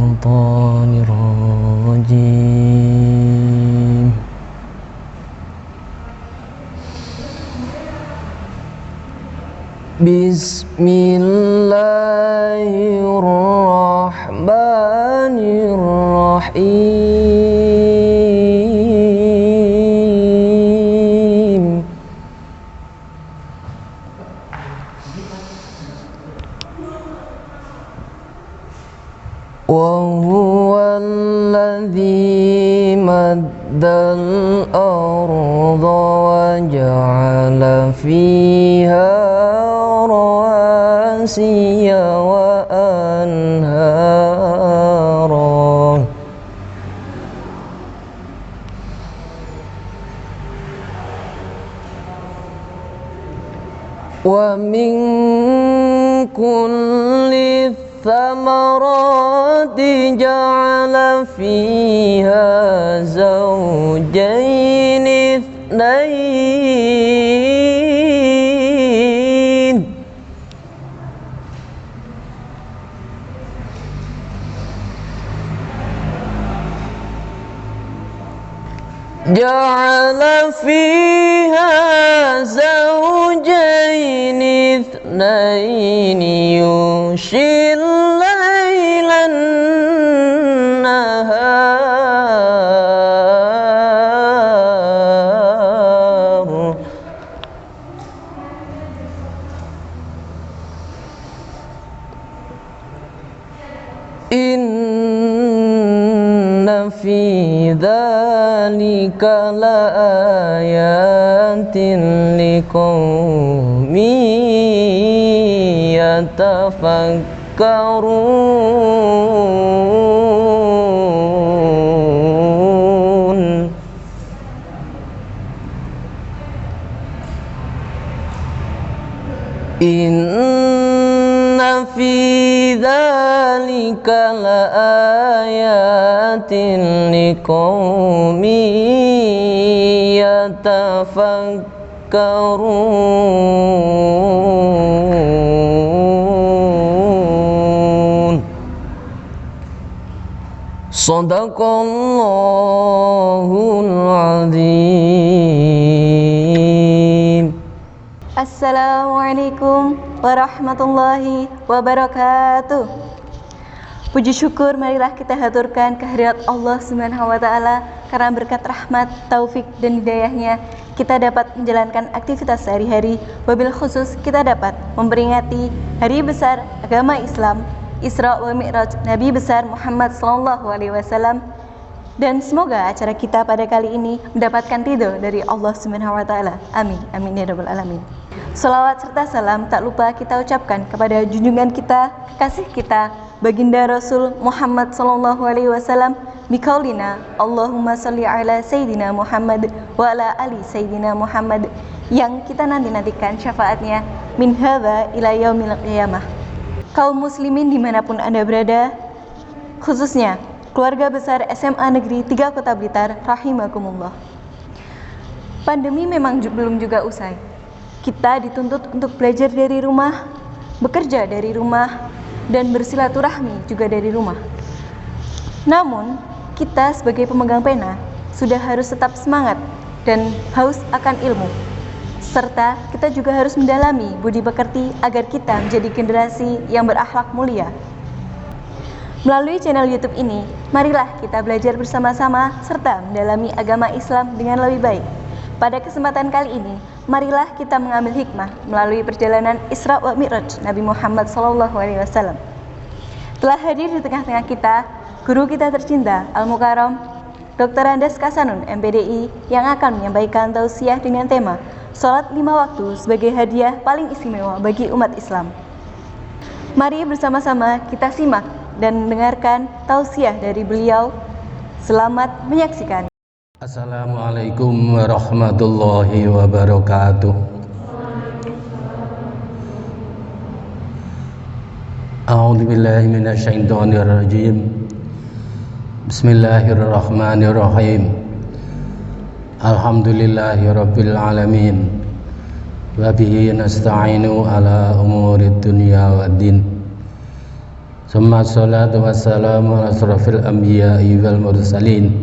الشيطان الرجيم بسم الله الرحمن الرحيم وهو الذي مد الأرض وجعل فيها رواسي وأنهارا ومن كل الثمرات جعل فيها زوجين اثنين جعل فيها زوجين اثنين يغشي الليل النهار إن في ذلك لآيات لقوم يتفكرون إن في ذلك لآيات لقوم يتفكرون Sadaqallahul Azim. Assalamualaikum warahmatullahi wabarakatuh. Puji syukur marilah kita haturkan kehadirat Allah Subhanahu wa taala, karena berkat rahmat, taufik dan hidayahnya kita dapat menjalankan aktivitas sehari-hari. Wabil khusus kita dapat memperingati hari besar agama Islam, Isra wa Mi'raj Nabi besar Muhammad sallallahu alaihi wasallam. Dan semoga acara kita pada kali ini mendapatkan ridho dari Allah Subhanahu wa taala. Amin. Amin ya rabbal alamin. Salawat serta salam tak lupa kita ucapkan kepada junjungan kita, kasih kita, baginda Rasul Muhammad sallallahu alaihi wasallam, biqaulina Allahumma shalli ala sayyidina Muhammad wa ala ali sayyidina Muhammad, yang kita nantikan syafaatnya min hadza ila yaumil qiyamah. Kaum muslimin dimanapun Anda berada, khususnya keluarga besar SMA Negeri 3 Kota Blitar, rahimakumullah. Pandemi memang belum juga usai. Kita dituntut untuk belajar dari rumah, bekerja dari rumah, dan bersilaturahmi juga dari rumah. Namun, kita sebagai pemegang pena sudah harus tetap semangat dan haus akan ilmu. Serta kita juga harus mendalami budi pekerti agar kita menjadi generasi yang berakhlak mulia. Melalui channel YouTube ini, marilah kita belajar bersama-sama serta mendalami agama Islam dengan lebih baik. Pada kesempatan kali ini, marilah kita mengambil hikmah melalui perjalanan Isra wa Mi'raj Nabi Muhammad SAW. Telah hadir di tengah-tengah kita, guru kita tercinta Al-Mukarram, Dr. Andes Kasanun, MPDI, yang akan menyampaikan tausiah dengan tema Salat 5 waktu sebagai hadiah paling istimewa bagi umat Islam. Mari bersama-sama kita simak dan mendengarkan tausiah dari beliau. Selamat menyaksikan. Assalamualaikum warahmatullahi wabarakatuh. A'udzubillahi minasyaitonir rajim. Bismillahirrahmanirrahim. Alhamdulillahirabbil alamin. Wa bihi nasta'inu ala umurid dunya waddin. Summa salatu wassalamu ala asrafil anbiya'i wal mursalin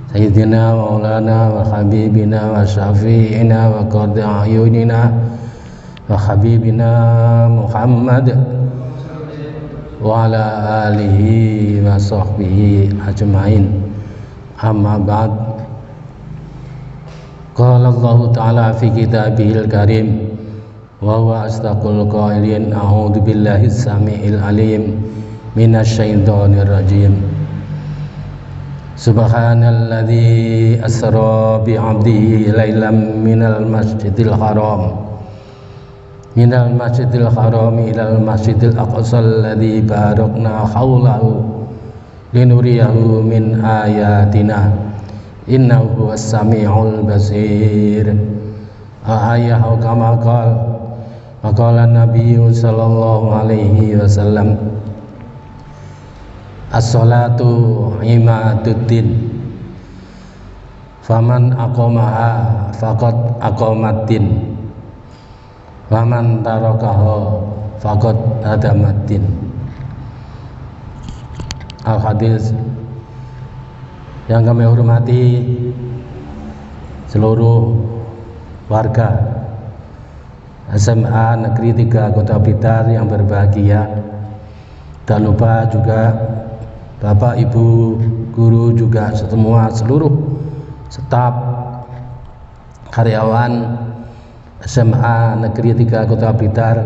Sayyidina wa maulana wa habibina wa syafi'ina wa qadhi ayunina wa habibina Muhammad wa ala alihi wa sahbihi ajma'in. Amma ba'd. Qala Allah ta'ala fi kitabihil karim wa huwa asdaqul qailin, a'udzu billahi samiil alim minasy syaithanir rajim. Subhanalladzi asra bi 'abdihi lailam minal masjidil haram ilal masjidil aqsal ladzi barakna haulahu linuriyahu min ayatina innahu huwas samiul basir. Ayah kama qala Nabi sallallahu alaihi wasallam, as-salatu imaduddin faman aqamaha faqad aqamaddin waman tarakaha faqad hadamaddin. Al-hadis. Yang kami hormati seluruh warga SMA Negeri 3 Kota Blitar yang berbahagia, tak lupa juga Bapak Ibu guru juga semua seluruh staf karyawan SMA Negeri 3 Kota Blitar,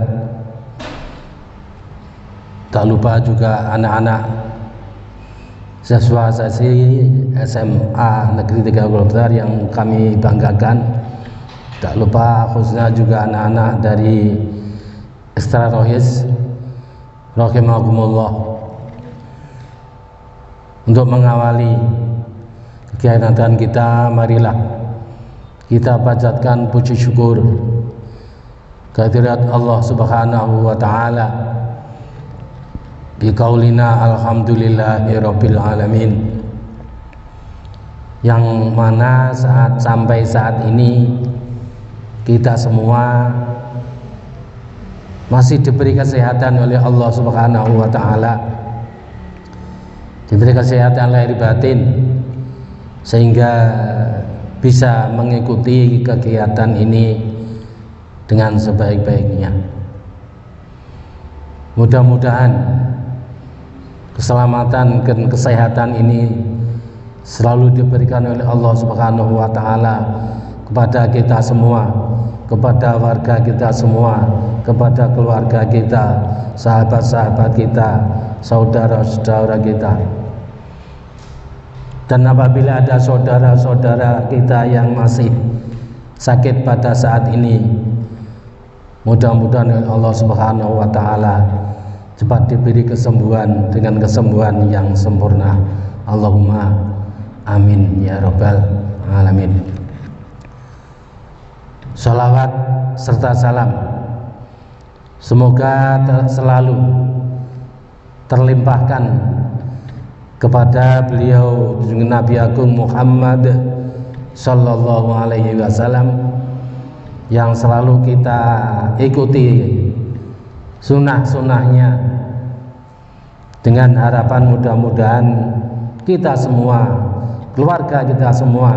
tak lupa juga anak-anak siswa-siswi SMA Negeri 3 Kota Blitar yang kami banggakan. Tak lupa khususnya juga anak-anak dari Ekstra Rohis rahimakumullah. Untuk mengawali kegiatan kita, marilah kita panjatkan puji syukur kehadirat Allah Subhanahu wa taala bi qaulina alhamdulillahirabbil alamin, yang mana sampai saat ini kita semua masih diberi kesehatan oleh Allah Subhanahu wa taala, diberi kesehatan lahir batin sehingga bisa mengikuti kegiatan ini dengan sebaik-baiknya. Mudah-mudahan keselamatan dan kesehatan ini selalu diberikan oleh Allah Subhanahu wa taala kepada kita semua, kepada warga kita semua, kepada keluarga kita, sahabat-sahabat kita, saudara-saudara kita. Dan apabila ada saudara-saudara kita yang masih sakit pada saat ini, mudah-mudahan Allah Subhanahu wa taala cepat diberi kesembuhan dengan kesembuhan yang sempurna. Allahumma amin ya rabbal alamin. Salawat serta salam semoga selalu terlimpahkan kepada beliau Nabi Agung Muhammad sallallahu alaihi wasallam, yang selalu kita ikuti sunnah-sunnahnya, dengan harapan mudah-mudahan kita semua, keluarga kita semua,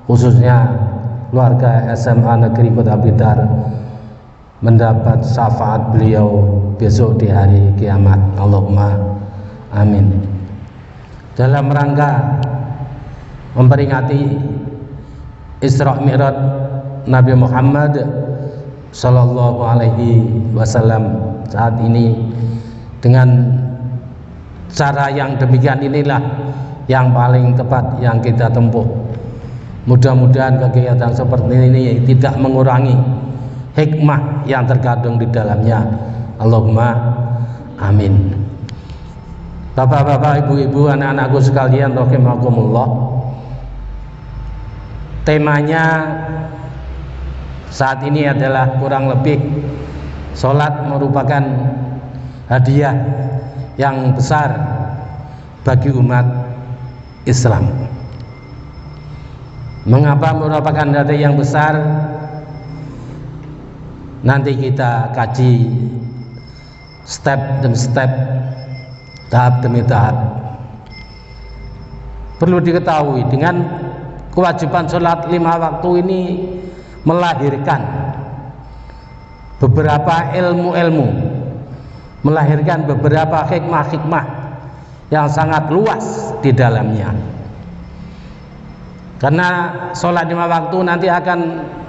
khususnya keluarga SMA Negeri Kota Blitar, mendapat syafaat beliau besok di hari kiamat. Allahumma amin. Dalam rangka memperingati Isra Mi'raj Nabi Muhammad sallallahu alaihi wasallam saat ini, dengan cara yang demikian inilah yang paling tepat yang kita tempuh. Mudah-mudahan kegiatan seperti ini tidak mengurangi hikmah yang terkandung di dalamnya. Allahumma amin. Bapak-bapak, ibu-ibu, anak-anakku sekalian rahimakumullah, temanya saat ini adalah kurang lebih sholat merupakan hadiah yang besar bagi umat Islam. Mengapa merupakan hadiah yang besar? Nanti kita kaji step demi step, tahap demi tahap. Perlu diketahui, dengan kewajiban sholat 5 waktu ini melahirkan beberapa ilmu-ilmu, melahirkan beberapa hikmah-hikmah yang sangat luas di dalamnya. Karena sholat 5 waktu nanti akan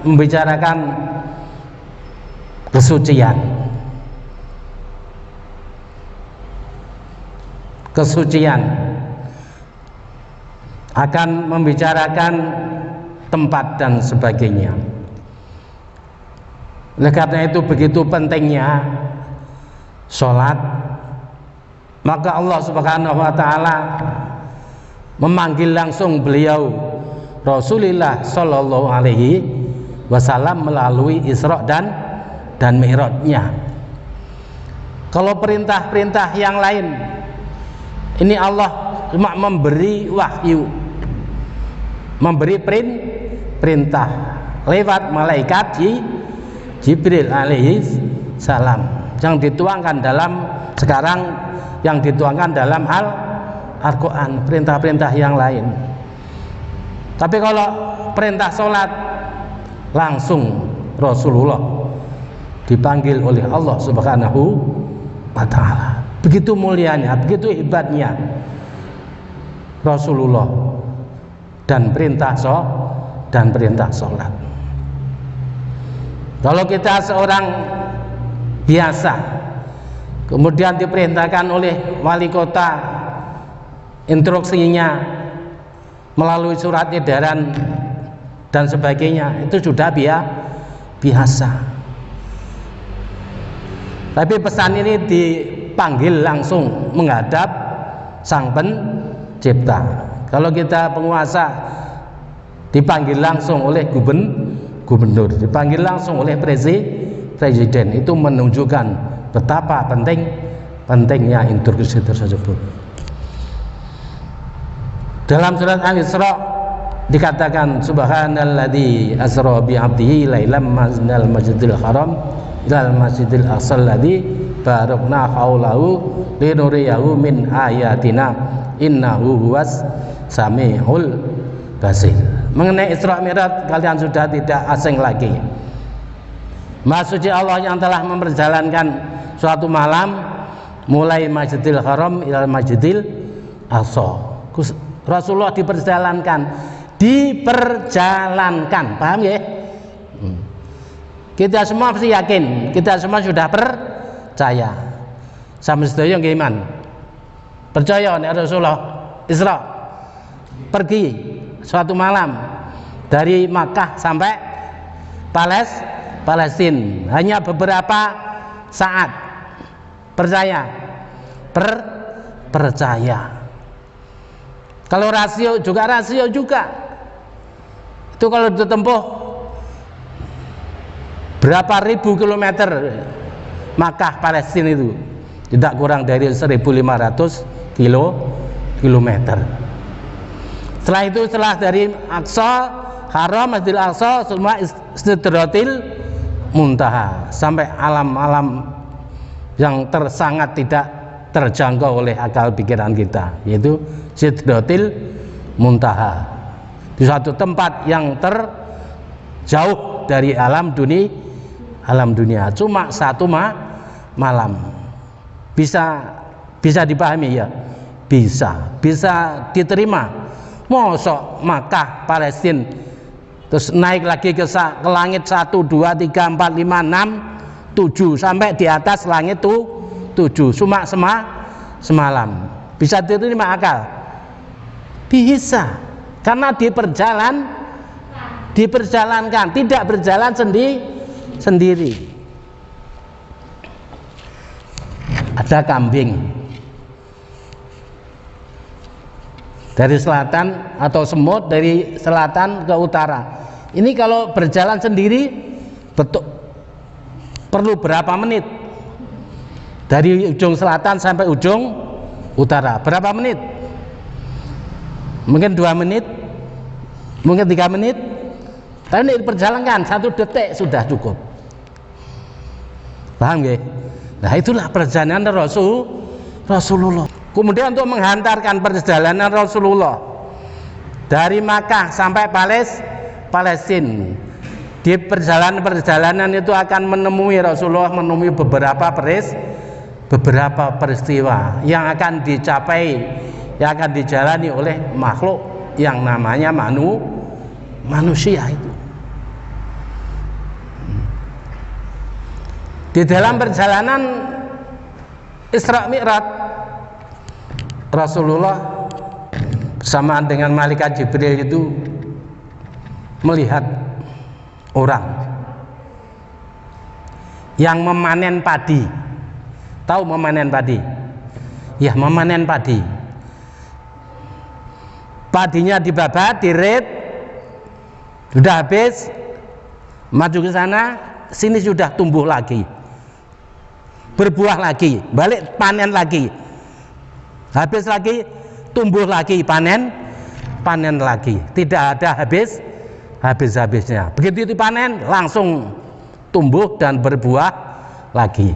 membicarakan kesucian, akan membicarakan tempat dan sebagainya. Oleh karena itu begitu pentingnya sholat, maka Allah Subhanahu wa ta'ala memanggil langsung beliau Rasulullah Shallallahu Alaihi Wasallam melalui Isra dan Mi'rajnya. Kalau perintah-perintah yang lain, ini Allah cuma memberi wahyu, memberi perintah lewat malaikat Jibril alaihi salam, yang dituangkan dalam sekarang, yang dituangkan dalam Al-Quran, perintah-perintah yang lain. Tapi kalau perintah sholat, langsung Rasulullah dipanggil oleh Allah Subhanahu wa ta'ala. Begitu mulianya, begitu hebatnya Rasulullah dan perintah sholat. Kalau kita seorang biasa, kemudian diperintahkan oleh wali kota, instruksinya melalui surat edaran dan sebagainya, itu sudah biasa. Tapi pesan ini dipanggil langsung menghadap Sang Pencipta. Kalau kita penguasa, dipanggil langsung oleh gubernur, dipanggil langsung oleh presiden. Itu menunjukkan betapa pentingnya instruksi tersebut. Dalam surat Al-Isra dikatakan subhanalladzi asra bi 'abdihi lailam minal masjidil haram ilal masjidil aqsa alladzi barakna haulahu linuriyahu min ayatina innahu huwas samiul basir. Mengenai Isra Mi'raj kalian sudah tidak asing lagi. Maha suci Allah yang telah memperjalankan suatu malam mulai Masjidil Haram ilal Masjidil Aqsa. Rasulullah diperjalankan, paham ya? Kita semua pasti yakin, kita semua sudah percaya. Sama sedaya nggih iman. Percaya nek Rasulullah Isra pergi suatu malam dari Makkah sampai Palestina, hanya beberapa saat. Percaya. Kalau rasio juga. Itu kalau ditempuh berapa ribu kilometer Makkah Palestina itu, tidak kurang dari 1.500 kilometer. Setelah itu, setelah dari Aqsa Haram, Masjidil Aqsa, semua Sidratil Muntaha, sampai alam-alam yang sangat tidak terjangkau oleh akal pikiran kita, yaitu Sidratil Muntaha, di suatu tempat yang terjauh dari alam dunia, cuma satu malam. Bisa dipahami ya? Bisa diterima. Mosok Makkah Palestina terus naik lagi ke langit 1, 2, 3, 4, 5, 6, 7 sampai di atas langit 7 cuma semalam. Bisa diterima akal? Bisa, karena diperjalankan, tidak berjalan sendiri. Ada kambing dari selatan atau semut dari selatan ke utara. Ini kalau berjalan sendiri perlu berapa menit? Dari ujung selatan sampai ujung utara berapa menit? Mungkin 2 menit, mungkin 3 menit. Tapi ini diperjalankan 1 detik sudah cukup. Paham nggih? Nah, itulah perjalanan Rasulullah. Kemudian untuk menghantarkan perjalanan Rasulullah dari Makkah sampai Palestina, di perjalanan itu akan menemui Rasulullah menemui beberapa peristiwa yang akan dicapai, yang akan dijalani oleh makhluk yang namanya manusia itu. Di dalam perjalanan Isra Mi'raj, Rasulullah bersamaan dengan malaikat Jibril itu melihat orang yang memanen padi. Tahu memanen padi? Ya, memanen padi. Padinya dibabat, dirit, sudah habis, maju ke sana, sini sudah tumbuh lagi, berbuah lagi, balik panen lagi, habis lagi, tumbuh lagi, panen lagi, tidak ada habisnya. Begitu dipanen langsung tumbuh dan berbuah lagi.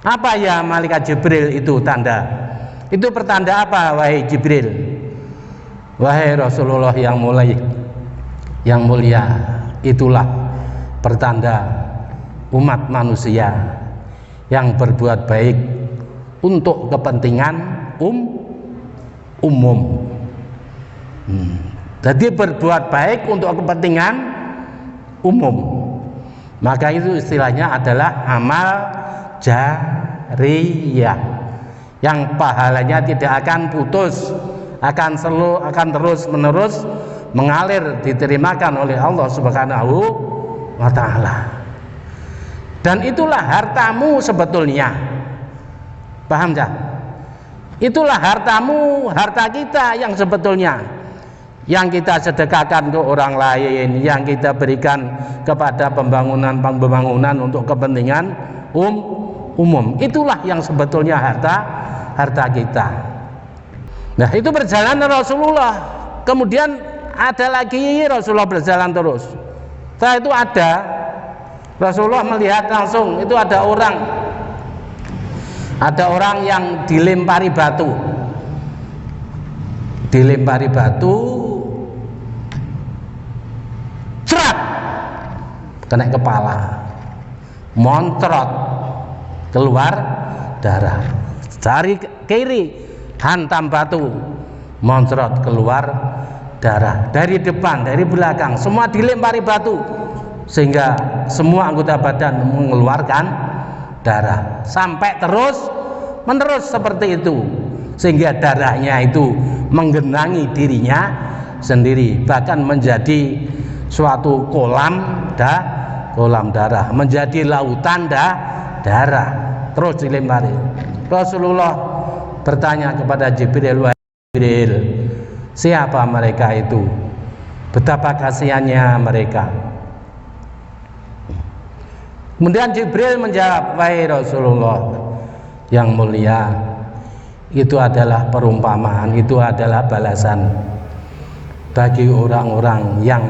Apa ya malaikat Jibril itu tanda? Itu pertanda apa, wahai Jibril? Wahai Rasulullah yang mulia, itulah pertanda umat manusia yang berbuat baik untuk kepentingan umum. Jadi berbuat baik untuk kepentingan umum, maka itu istilahnya adalah amal jariyah yang pahalanya tidak akan putus, akan terus menerus mengalir, diterimakan oleh Allah Subhanahu wa Ta'ala. Dan itulah hartamu sebetulnya, paham tak? Itulah hartamu, harta kita yang sebetulnya, yang kita sedekahkan ke orang lain, yang kita berikan kepada pembangunan untuk kepentingan umum. Itulah yang sebetulnya harta kita. Nah, itu perjalanan Rasulullah. Kemudian ada lagi Rasulullah berjalan terus. Setelah itu ada Rasulullah melihat langsung, itu ada orang yang dilempari batu, cerat, kena kepala, montrot, keluar darah. Cari kiri, hantam batu, montrot, keluar darah. Dari depan, dari belakang, semua dilempari batu, sehingga semua anggota badan mengeluarkan darah, sampai terus menerus seperti itu, sehingga darahnya itu menggenangi dirinya sendiri, bahkan menjadi suatu kolam darah, menjadi lautan darah, terus dilempari. Rasulullah bertanya kepada Jibril, wahai Jibril, siapa mereka itu? Betapa kasihannya mereka. Kemudian Jibril menjawab, wahai Rasulullah yang mulia, itu adalah perumpamaan, itu adalah balasan bagi orang-orang yang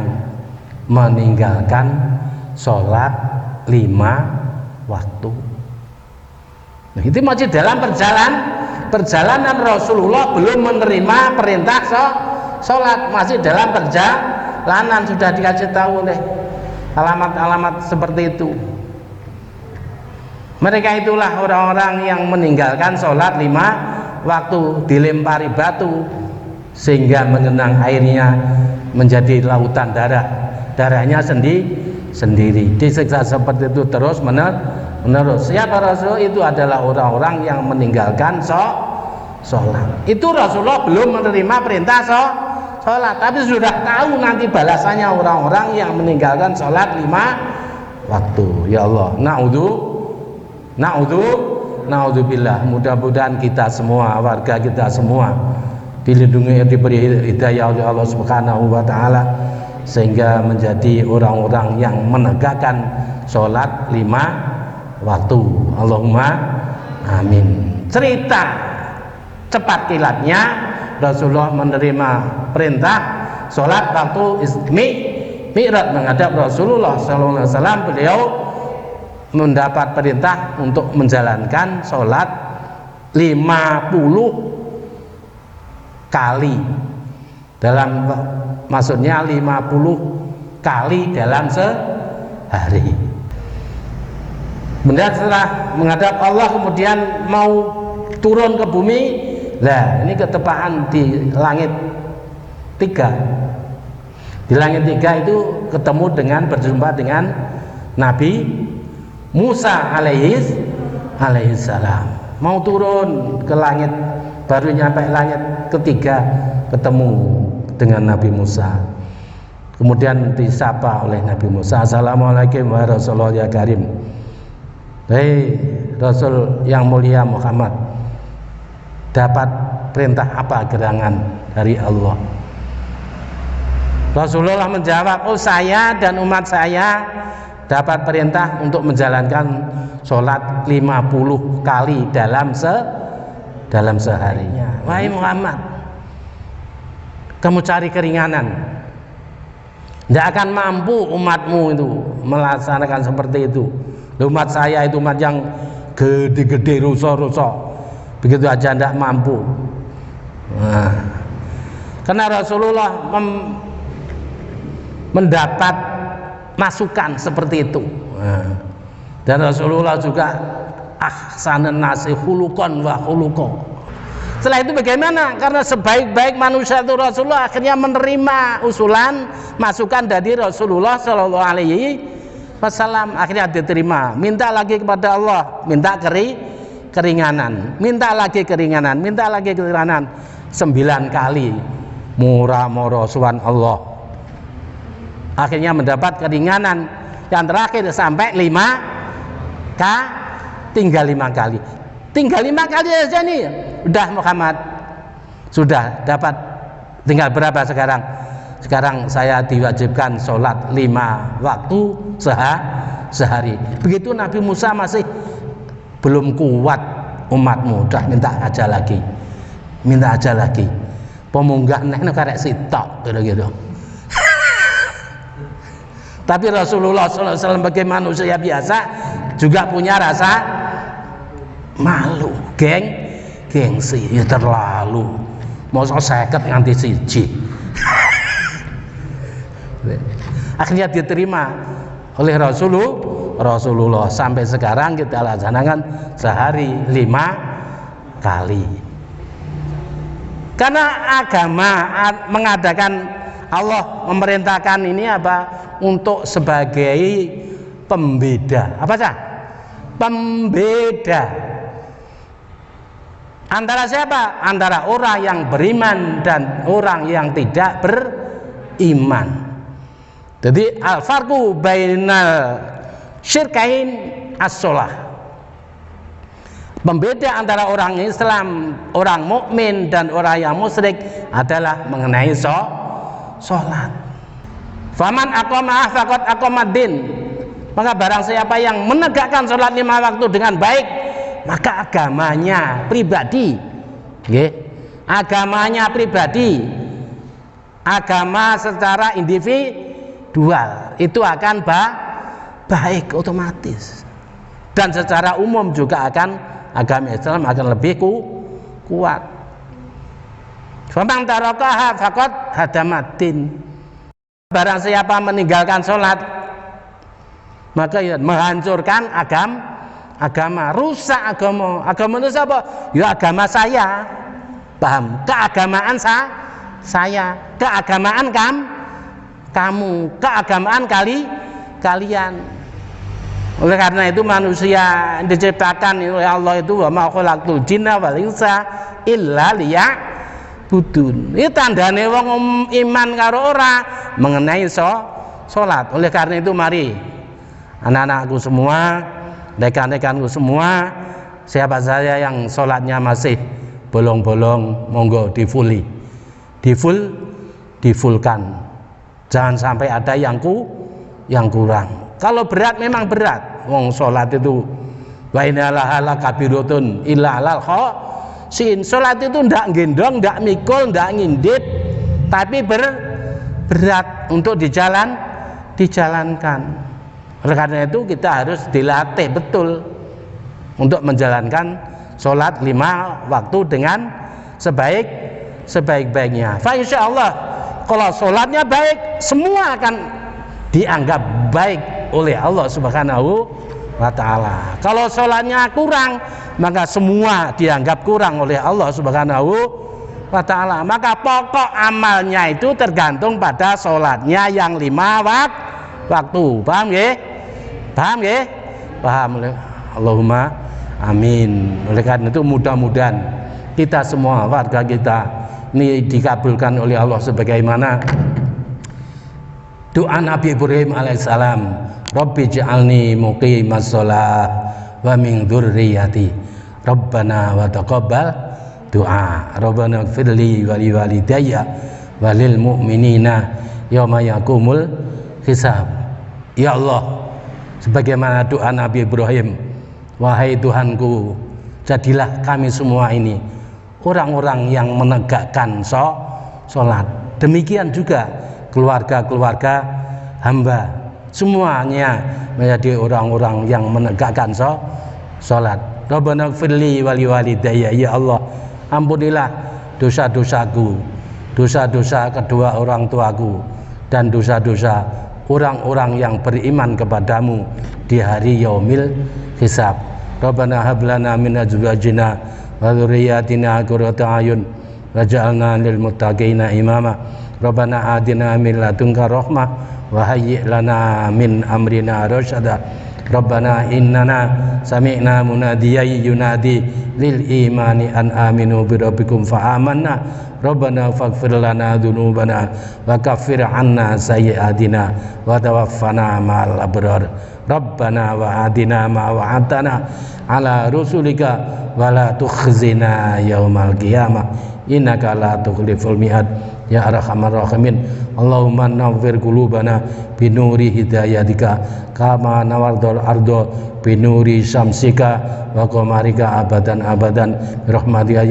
meninggalkan sholat 5 waktu. Nah, itu masih dalam perjalanan Rasulullah, belum menerima perintah sholat, masih dalam perjalanan, sudah dikasih tahu oleh alamat-alamat seperti itu. Mereka itulah orang-orang yang meninggalkan sholat 5 waktu, dilempari batu sehingga mengenang airnya menjadi lautan darahnya sendiri, disiksa seperti itu terus menerus. Siapa Rasul? Itu adalah orang-orang yang meninggalkan sholat. Itu Rasulullah belum menerima perintah sholat, tapi sudah tahu nanti balasannya orang-orang yang meninggalkan sholat 5 waktu. Ya Allah, Na'udzubillah. Mudah-mudahan kita semua, warga kita semua dilindungi, diberi hidayah oleh Allah Subhanahu wa Ta'ala, sehingga menjadi orang-orang yang menegakkan sholat 5 waktu. Allahumma amin. Cerita cepat kilatnya, Rasulullah menerima perintah sholat waktu Mi'raj menghadap Rasulullah SAW. Beliau mendapat perintah untuk menjalankan sholat 50 kali maksudnya 50 kali dalam sehari. Kemudian setelah menghadap Allah kemudian mau turun ke bumi, nah ini ketepaan di langit 3. Di langit 3 itu ketemu dengan berjumpa dengan Nabi Musa alaihi salam. Mau turun ke langit, baru nyampe langit ketiga ketemu dengan Nabi Musa. Kemudian disapa oleh Nabi Musa, "Assalamualaikum wa Rasulullah ya karim." Hei Rasul yang mulia Muhammad, dapat perintah apa gerangan dari Allah? Rasulullah menjawab, "Oh, saya dan umat saya dapat perintah untuk menjalankan sholat 50 kali dalam seharinya." Wahai Muhammad, kamu cari keringanan, tidak akan mampu umatmu itu melaksanakan seperti itu. Umat saya itu umat yang gede-gede, rusak-rusak, begitu aja tidak mampu. Nah, karena Rasulullah mendapat masukan seperti itu. Nah, dan Rasulullah juga ahsanan nasi khuluqan wa khuluqa. Setelah itu bagaimana? Karena sebaik-baik manusia itu Rasulullah akhirnya menerima usulan masukan dari Rasulullah Shallallahu Alaihi Wasallam. Akhirnya diterima. Minta lagi kepada Allah, minta keringanan, minta lagi keringanan, minta lagi keringanan 9 kali. Murah-murah suan Allah. Akhirnya mendapat keringanan yang terakhir sampai 5 tinggal 5 kali. Tinggal 5 kali aja nih, udah Muhammad sudah dapat. Tinggal berapa sekarang? Sekarang saya diwajibkan sholat 5 waktu sehari. Begitu Nabi Musa masih belum kuat umatmu, udah minta aja lagi, minta aja lagi. Pemunggah nek karek sitok gitu. Tapi Rasulullah SAW sebagai manusia biasa juga punya rasa malu, gengsi, ya terlalu. Mau 50 nganti siji. Akhirnya diterima oleh Rasulullah. Sampai sekarang kita laksanakan sehari 5 kali. Karena agama mengadakan, Allah memerintahkan ini apa? Untuk sebagai pembeda. Apa sah? Pembeda antara siapa? Antara orang yang beriman dan orang yang tidak beriman. Jadi al-farqu bainal syirkain as-shalah. Pembeda antara orang Islam, orang mukmin dan orang yang musyrik adalah mengenai sholat. Faman aqamah faqad aqamaddin. Maka barang siapa yang menegakkan sholat 5 waktu dengan baik, maka agamanya pribadi, agamanya pribadi, agama secara individual itu akan baik otomatis. Dan secara umum juga akan agama Islam akan lebih kuat. Faman tarakaha faqad hadamaddin. Barang siapa meninggalkan sholat, maka ya menghancurkan agama, rusak agama. Agama itu apa? Ya agama saya, paham? Keagamaan saya, keagamaan kamu, keagamaan kalian. Oleh karena itu manusia diciptakan oleh Allah itu wa ma khalaqtul jinna wal insa illa liya'budun. Ini tandane wong iman karo ora mengenai sholat. Oleh karena itu mari anak-anakku semua, rekan-rekanku semua, siapa saja yang sholatnya masih bolong-bolong, monggo difulkan. Jangan sampai ada yang kurang. Kalau berat memang berat. Wong sholat itu wa innallaha kabiratun illa alal khoshin. Sholat itu ndak gendong, ndak mikul, ndak ngindit, tapi berat untuk dijalankan. Oleh karena itu kita harus dilatih betul untuk menjalankan sholat 5 waktu dengan sebaik-baiknya. Fa insya Allah kalau sholatnya baik, semua akan dianggap baik oleh Allah Subhanahu wa ta'ala. Kalau sholatnya kurang, maka semua dianggap kurang oleh Allah Subhanahu wa ta'ala. Maka pokok amalnya itu tergantung pada sholatnya yang 5 waktu. Paham ya? Paham ya? Paham. Allahumma amin. Oleh karena itu mudah-mudahan kita semua, warga kita ini dikabulkan oleh Allah sebagaimana doa Nabi Ibrahim alaihissalam, Rabbi ja'alni muqimas shalah wa min dzurriyyati Rabbana wa taqabbal doa. Rabbana ighfirli wa liwalidayya wa lil mu'minina yauma yaqumul hisab. Ya Allah, sebagaimana doa Nabi Ibrahim, wahai Tuhanku, jadilah kami semua ini orang-orang yang menegakkan sholat. Demikian juga keluarga-keluarga hamba, semuanya menjadi orang-orang yang menegakkan sholat. Rabbana ighfirli wa liwalidayya, ya Allah, ampunilah dosa-dosaku, dosa-dosa kedua orang tuaku, dan dosa-dosa orang-orang yang beriman kepadamu di hari yaumil hisab. Rabbana hab lana min azwajina wa dzurriyyatina qurrata a'yun waj'alna lil muttaqina imama. Rabbana atina min ladunka rahmah wa hayyi' lana min amrina rasyada. Rabbana innana sami'na munadiyan yunadi lil imani an aminu bi rabbikum fa amanna. Rabbana faghfir lana dzunubana wa kaffir 'anna sayyi'atina wa tawaffana ma'al abrar. Rabbana wa atina ma wa'adtana ala rusulika wa la tukhzina yaumal qiyamah innaka la tukhliful mi'ad ya arhamar rahimin. Allahumma nawwir qulubana binuri hidayatika kama nawardul ardo binuri syamsika wa qamarika abadan abadan birahmatika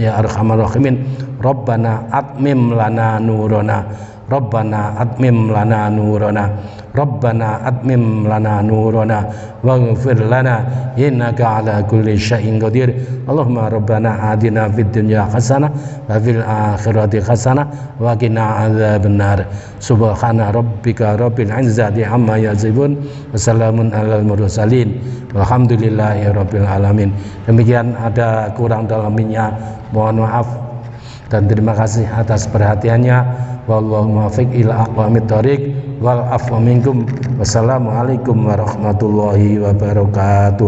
ya arhamar rahimin. Rabbana atmim lana nurana, Rabbana atmim lana nurana, Rabbana atmim lana nurana waghfir lana innaka ala kulli syai'in qadir. Allahumma rabbana atina fid dunya hasanah wa fil akhirati hasanah wa qina adzabannar. Subhana rabbika rabbil izzati amma yasifun wa salamun alal mursalin walhamdulillahi rabbil alamin. Demikian, ada kurang dalamnya mohon maaf dan terima kasih atas perhatiannya. Wallahu muwaffiq ila aqwamit thoriq wal afwa minkum. Wassalamualaikum warahmatullahi wabarakatuh.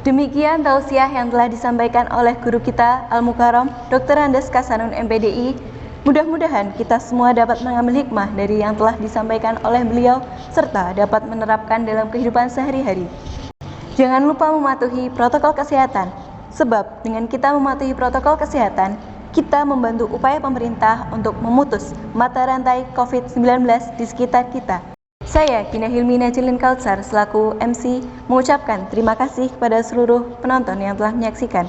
Demikian tausiah yang telah disampaikan oleh guru kita Al-Mukarram Dr. Andes Kasanun MPDI. Mudah-mudahan kita semua dapat mengambil hikmah dari yang telah disampaikan oleh beliau serta dapat menerapkan dalam kehidupan sehari-hari. Jangan lupa mematuhi protokol kesehatan, sebab dengan kita mematuhi protokol kesehatan, kita membantu upaya pemerintah untuk memutus mata rantai COVID-19 di sekitar kita. Saya Gina Hilmi Najilin Kautsar selaku MC mengucapkan terima kasih kepada seluruh penonton yang telah menyaksikan.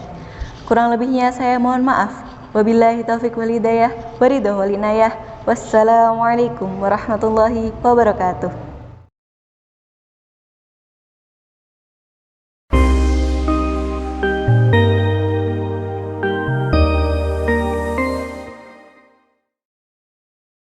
Kurang lebihnya saya mohon maaf. Wabillahi taufiq wal hidayah, waridho wal inayah. Wassalamualaikum warahmatullahi wabarakatuh.